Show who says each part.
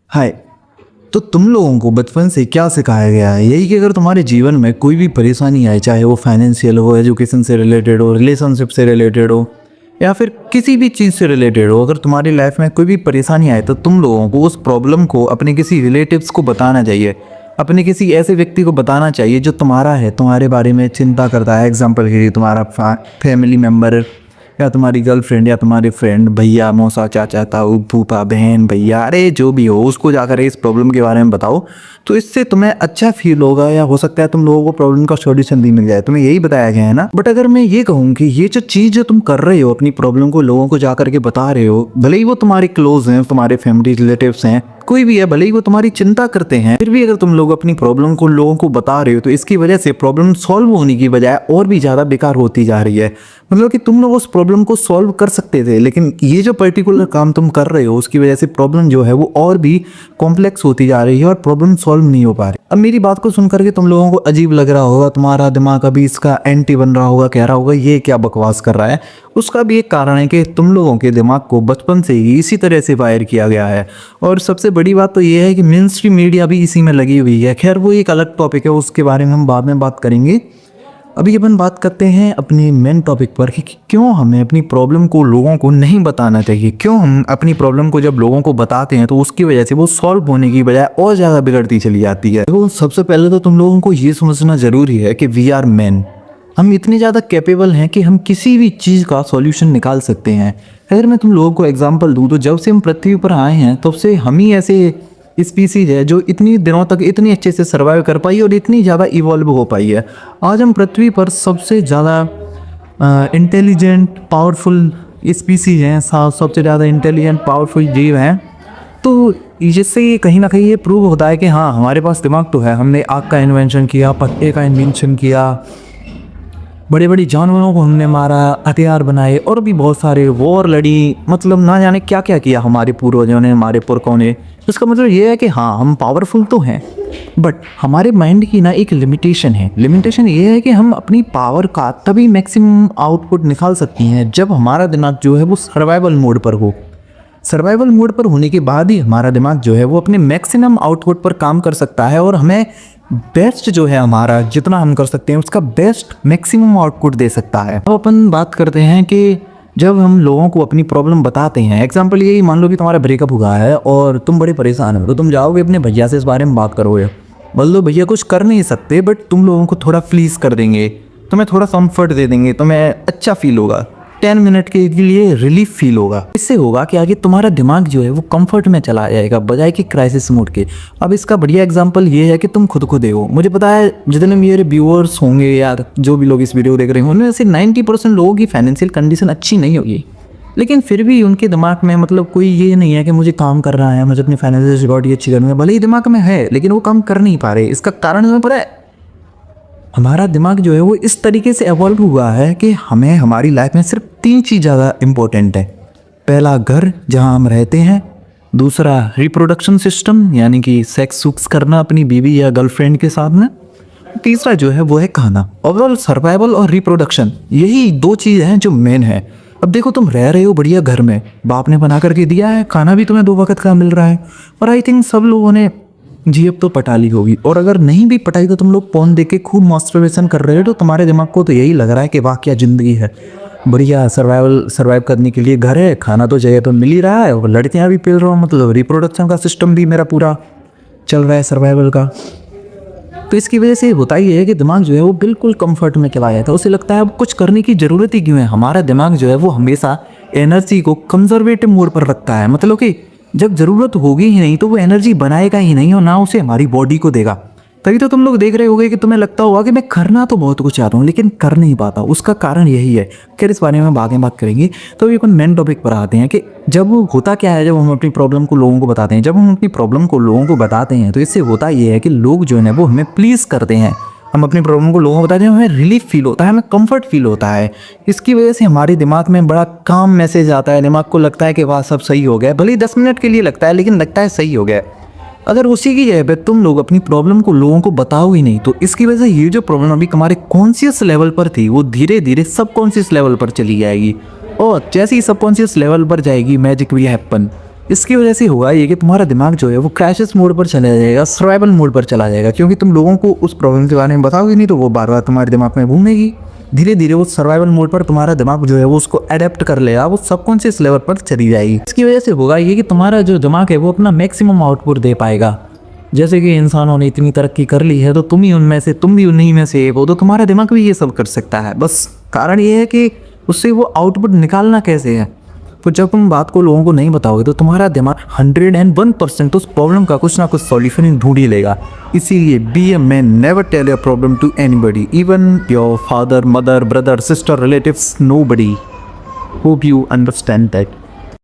Speaker 1: हाय। तो तुम लोगों को बचपन से क्या सिखाया गया है? यही कि अगर तुम्हारे जीवन में कोई भी परेशानी आए, चाहे वो फाइनेंशियल हो, एजुकेशन से रिलेटेड हो, रिलेशनशिप से रिलेटेड हो, या फिर किसी भी चीज़ से रिलेटेड हो, अगर तुम्हारी लाइफ में कोई भी परेशानी आए तो तुम लोगों को उस प्रॉब्लम को अपने किसी रिलेटिव्स को बताना चाहिए, अपने किसी ऐसे व्यक्ति को बताना चाहिए जो तुम्हारा है, तुम्हारे बारे में चिंता करता है। एग्जाम्पल के लिए तुम्हारा फैमिली मेम्बर, या तुम्हारी गर्लफ्रेंड, या तुम्हारे फ्रेंड, भैया, मौसा, चाचा, ताऊ, फूफा, बहन, भैया, अरे जो भी हो, उसको जाकर इस प्रॉब्लम के बारे में बताओ। तो इससे तुम्हें अच्छा फील होगा, या हो सकता है तुम लोगों को प्रॉब्लम का सॉल्यूशन भी मिल जाए। तुम्हें यही बताया गया है ना। बट अगर मैं ये कहूँ कि ये जो चीज़ जो तुम कर रहे हो, अपनी प्रॉब्लम को लोगों को जाकर के बता रहे हो, भले ही वो तुम्हारे क्लोज हैं, तुम्हारे फैमिली रिलेटिव्स हैं, कोई भी है, भले ही वो तुम्हारी चिंता करते हैं, फिर भी अगर तुम लोग अपनी प्रॉब्लम को लोगों को बता रहे हो तो इसकी वजह से प्रॉब्लम सॉल्व होने की बजाय और भी ज़्यादा बेकार होती जा रही है। मतलब कि तुम लोग उस प्रॉब्लम को सॉल्व कर सकते थे, लेकिन ये जो पर्टिकुलर काम तुम कर रहे हो उसकी वजह से प्रॉब्लम जो है वो और भी कॉम्प्लेक्स होती जा रही है और प्रॉब्लम सॉल्व नहीं हो पा रही। अब मेरी बात को सुन करके तुम लोगों को अजीब लग रहा होगा, तुम्हारा दिमाग अभी इसका एंटी बन रहा होगा, कह रहा होगा ये क्या बकवास कर रहा है। उसका भी एक कारण है कि तुम लोगों के दिमाग को बचपन से ही इसी तरह से वायर किया गया है। और सबसे बड़ी बात तो ये है कि मेन स्ट्रीम मीडिया भी इसी में लगी हुई है। खैर वो एक अलग टॉपिक है, उसके बारे में हम बाद में बात करेंगे। अभी अपन बात करते हैं अपने मेन टॉपिक पर कि क्यों हमें अपनी प्रॉब्लम को लोगों को नहीं बताना चाहिए। क्यों हम अपनी प्रॉब्लम को जब लोगों को बताते हैं तो उसकी वजह से वो सॉल्व होने की बजाय और ज़्यादा बिगड़ती चली जाती है। तो सबसे पहले तो तुम लोगों को ये समझना ज़रूरी है कि वी आर मैन। हम इतने ज़्यादा कैपेबल हैं कि हम किसी भी चीज़ का सॉल्यूशन निकाल सकते हैं। अगर मैं तुम लोगों को एग्जांपल दूं तो जब से हम पृथ्वी पर आए हैं तब से हम ही ऐसे स्पीसीज है जो इतनी दिनों तक इतनी अच्छे से सर्वाइव कर पाई और इतनी ज़्यादा इवॉल्व हो पाई है। आज हम पृथ्वी पर सबसे ज़्यादा इंटेलिजेंट पावरफुल स्पीसीज हैं, सबसे ज़्यादा इंटेलिजेंट पावरफुल जीव हैं। तो जिससे ये कहीं ना कहीं ये प्रूव होता है कि हाँ, हमारे पास दिमाग तो है। हमने आग का इन्वेंशन किया, पत्ते का इन्वेंशन किया, बड़े बड़े जानवरों को हमने मारा, हथियार बनाए और भी बहुत सारे वॉर लड़ी, मतलब ना जाने क्या क्या किया हमारे पूर्वजों ने, हमारे पुरखों ने। इसका मतलब ये है कि हाँ, हम पावरफुल तो हैं, बट हमारे माइंड की ना एक लिमिटेशन है। लिमिटेशन ये है कि हम अपनी पावर का तभी मैक्सिमम आउटपुट निकाल सकते हैं जब हमारा दिमाग जो है वो सर्वाइवल मोड पर हो। सर्वाइवल मोड पर होने के बाद ही हमारा दिमाग जो है वो अपने मैक्सिमम आउटपुट पर काम कर सकता है और हमें बेस्ट जो है हमारा जितना हम कर सकते हैं उसका बेस्ट मैक्सिमम आउटपुट दे सकता है। अब अपन बात करते हैं कि जब हम लोगों को अपनी प्रॉब्लम बताते हैं, एग्जांपल यही मान लो कि तुम्हारा ब्रेकअप हुआ है और तुम बड़े परेशान हो, तो तुम जाओगे अपने भैया से इस बारे में बात करोगे। बोल दो भैया कुछ कर नहीं सकते, बट तुम लोगों को थोड़ा प्लीज़ कर देंगे, तुम्हें थोड़ा कंफर्ट दे देंगे, तुम्हें अच्छा फील होगा, 10 मिनट के लिए रिलीफ फील होगा। इससे होगा कि आगे तुम्हारा दिमाग जो है वो कंफर्ट में चला जाएगा बजाय कि क्राइसिस मोड के। अब इसका बढ़िया एग्जांपल ये है कि तुम खुद को देखो। मुझे पता है जितने मेरे व्यूअर्स होंगे या जो भी लोग इस वीडियो देख रहे होंगे उनमें से 90% लोगों की फाइनेंशियल कंडीशन अच्छी नहीं होगी, लेकिन फिर भी उनके दिमाग में मतलब कोई ये नहीं है कि मुझे काम कर रहा है, मुझे अपनी फाइनेंशियल सिक्योरिटी अच्छी करनी है। भले ही दिमाग में है लेकिन वो काम कर नहीं पा रहे। इसका कारण तुम्हें पता है? हमारा दिमाग जो है वो इस तरीके से एवॉल्व हुआ है कि हमें हमारी लाइफ में सिर्फ 3 चीज़ ज़्यादा इम्पोर्टेंट है। पहला घर जहाँ हम रहते हैं, दूसरा रिप्रोडक्शन सिस्टम यानी कि सेक्स सुक्स करना अपनी बीवी या गर्लफ्रेंड के साथ में, तीसरा जो है वो है खाना। ओवरऑल सर्वाइवल और रिप्रोडक्शन, यही 2 चीज़ हैं जो मेन है। अब देखो तुम रह रहे हो बढ़िया घर में, बाप ने बना करके दिया है, खाना भी तुम्हें 2 वक्त का मिल रहा है, और आई थिंक सब लोगों ने जीएफ तो पटा ली होगी। और अगर नहीं भी पटाई तो तुम लोग फोन देख के खूब मास्टरबेशन कर रहे हो, तो तुम्हारे दिमाग को तो यही लग रहा है कि वाह क्या ज़िंदगी है, बढ़िया सर्वाइव करने के लिए घर है, खाना तो जगह तो मिल ही रहा है, और लड़कियां भी पिल रहा हूँ, मतलब रिप्रोडक्शन का सिस्टम भी मेरा पूरा चल रहा है सर्वाइवल का। तो इसकी वजह से होता ही है कि दिमाग जो है वो बिल्कुल कंफर्ट में चला जाता है। उसे लगता है अब कुछ करने की ज़रूरत ही क्यों है। हमारा दिमाग जो है वो हमेशा एनर्जी को कंजर्वेटिव मोड पर रखता है, मतलब कि जब ज़रूरत होगी ही नहीं तो वो एनर्जी बनाएगा ही नहीं और ना उसे हमारी बॉडी को देगा। तभी तो तुम लोग देख रहे होगे कि तुम्हें लगता होगा कि मैं करना तो बहुत कुछ चाहता हूँ लेकिन कर नहीं पाता। उसका कारण यही है। खैर इस बारे में हम आगे बात करेंगे। तो अभी अपन मेन टॉपिक पर आते हैं कि जब होता क्या है, जब हम अपनी प्रॉब्लम को लोगों को बताते हैं, जब हम अपनी प्रॉब्लम को लोगों को बताते हैं तो इससे होता ये है कि लोग जो है वो हमें प्लीज़ करते हैं। हम अपनी प्रॉब्लम को लोगों को बताते हैं, हमें रिलीफ फील होता है, हमें कंफर्ट फील होता है। इसकी वजह से हमारे दिमाग में बड़ा काम मैसेज आता है। दिमाग को लगता है कि वाह सब सही हो गया, भले ही 10 मिनट के लिए लगता है लेकिन लगता है सही हो गया। अगर उसी की जगह पे तुम लोग अपनी प्रॉब्लम को लोगों को बताओ ही नहीं तो इसकी वजह से ये जो प्रॉब्लम अभी हमारे कॉन्शियस लेवल पर थी वो धीरे धीरे सबकॉन्शियस लेवल पर चली जाएगी, और जैसे ही सबकॉन्शियस लेवल पर जाएगी मैजिक भी हैपन। इसकी वजह से होगा ये कि तुम्हारा दिमाग जो है वो क्रैशेस मोड पर चला जाएगा, सर्वाइवल मोड पर चला जाएगा, क्योंकि तुम लोगों को उस प्रॉब्लम के बारे में बताओगे नहीं तो वो बार बार तुम्हारे दिमाग में घूमेगी। धीरे धीरे वो सर्वाइवल मोड पर तुम्हारा दिमाग जो है वो उसको अडेप्ट कर लेगा, वो सबकॉन्शियस लेवल पर चली जाएगी। इसकी वजह से होगा ये कि तुम्हारा जो दिमाग है वो अपना मैक्सिमम आउटपुट दे पाएगा। जैसे कि इंसानों ने इतनी तरक्की कर ली है तो तुम भी उन्हीं में से एक हो, तो तुम्हारा दिमाग भी ये सब कर सकता है। बस कारण ये है कि उससे वो आउटपुट निकालना कैसे है। तो जब तुम बात को लोगों को नहीं बताओगे तो तुम्हारा दिमाग 101% उस प्रॉब्लम का कुछ ना कुछ सॉल्यूशन ढूंढ ही लेगा। इसीलिए be a man, never tell your problem to anybody, even your father, mother, brother, sister, relatives, nobody. Hope you understand that.